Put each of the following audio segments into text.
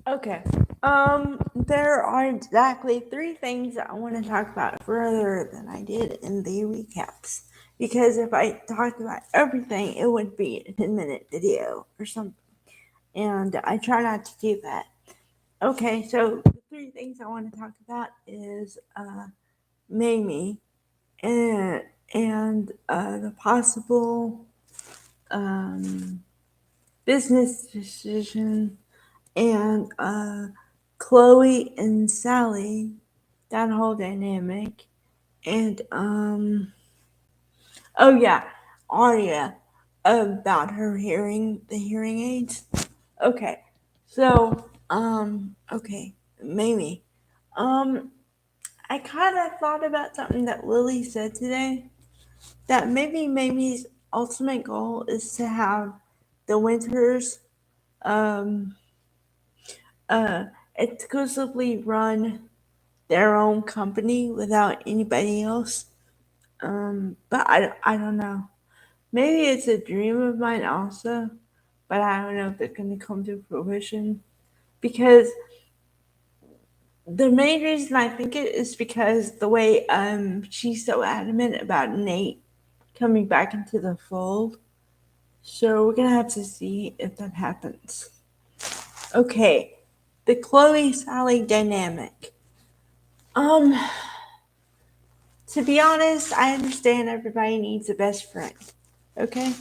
Okay. There are exactly three things that I want to talk about further than I did in the recaps. Because if I talked about everything, it would be a 10-minute video or something. And I try not to do that. Okay, so the three things I want to talk about is Mamie and the possible um, business decision and Chloe and Sally, that whole dynamic, and oh yeah, Arya about her the hearing aids. Okay, so okay, Mamie, um, I kind of thought about something that Lily said today. That maybe Mamie's ultimate goal is to have the Winters um uh exclusively run their own company without anybody else. But I don't know. Maybe it's a dream of mine also, but I don't know if it's going to come to fruition. Because the main reason I think it is because the way she's so adamant about Nate coming back into the fold. So we're gonna have to see if that happens. Okay, the Chloe Sally dynamic. Um, to be honest, I understand everybody needs a best friend. Okay?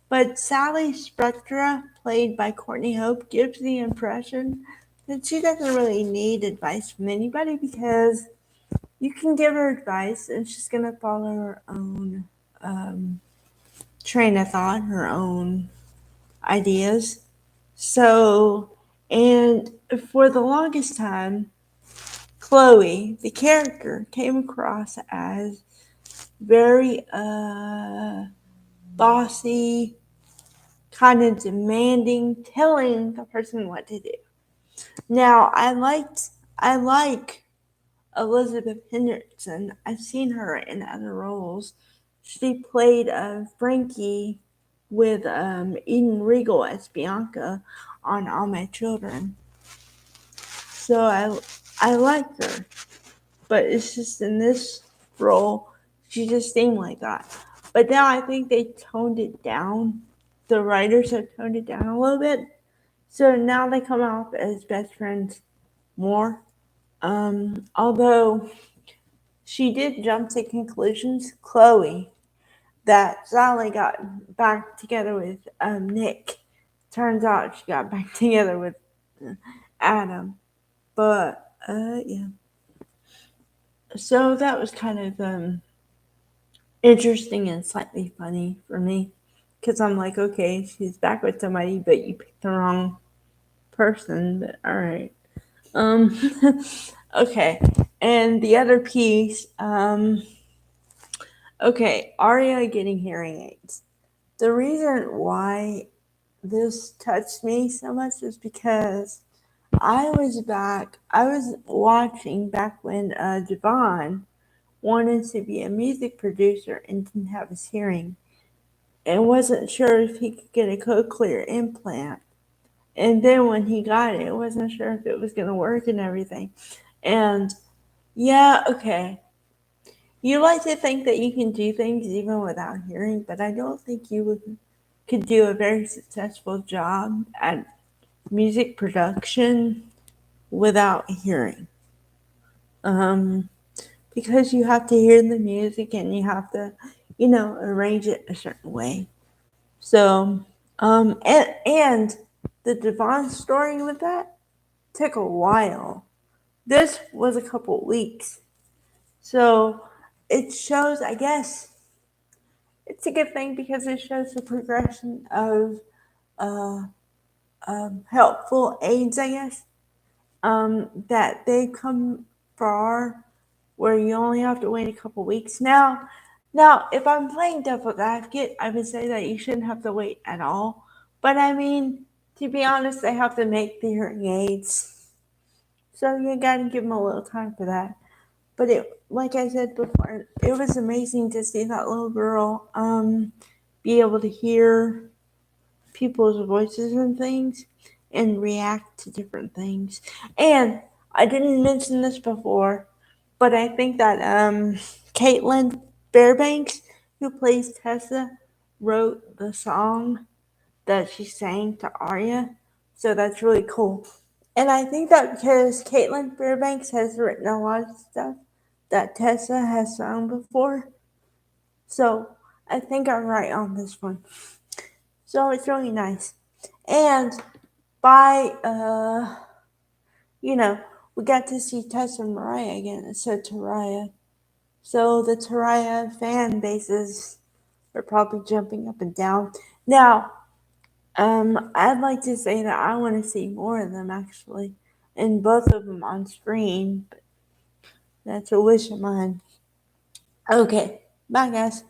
But Sally Spectra, played by Courtney Hope, gives the impression that she doesn't really need advice from anybody because you can give her advice and she's going to follow her own um, train of thought, her own ideas. So, and for the longest time, Chloe, the character, came across as very bossy, kind of demanding, telling the person what to do. Now, I like Elizabeth Henderson. I've seen her in other roles. She played Frankie with Eden Regal as Bianca on All My Children. So I like her, but it's just in this role, she just seemed like that. But now I think they toned it down. The writers have toned it down a little bit. So now they come off as best friends more. Although she did jump to conclusions, Chloe, that Sally got back together with Nick. Turns out she got back together with Adam. But yeah. So that was kind of interesting and slightly funny for me because I'm like, okay, she's back with somebody, but you picked the wrong person. But all right. Um, okay. And the other piece, okay, Arya getting hearing aids. The reason why this touched me so much is because I was watching back when Devon wanted to be a music producer and didn't have his hearing and wasn't sure if he could get a cochlear implant. And then when he got it, wasn't sure if it was going to work and everything. And yeah, okay. You like to think that you can do things even without hearing, but I don't think could do a very successful job at music production without hearing. Um, because you have to hear the music and you have to, arrange it a certain way. So, and the Devon story with that took a while. This was a couple weeks. So it shows, I guess, it's a good thing because it shows the progression of uh, helpful aids, I guess, that they've come far where you only have to wait a couple weeks. Now, if I'm playing devil's advocate, I would say that you shouldn't have to wait at all. But I mean, to be honest, they have to make the hearing aids, so you gotta give them a little time for that. But like I said before, it was amazing to see that little girl be able to hear people's voices and things. and react to different things. And I didn't mention this before, but I think that Caitlin Fairbanks, who plays Tessa, wrote the song that she sang to Arya. So that's really cool. And I think that because Caitlin Fairbanks has written a lot of stuff that Tessa has sung before. So I think I'm right on this one. So it's really nice. And by we got to see Tessa and Mariah again. It said Taraya. So the Taraya fan bases are probably jumping up and down. Now, I'd like to say that I want to see more of them actually, and both of them on screen. But that's a wish of mine. Okay, bye guys.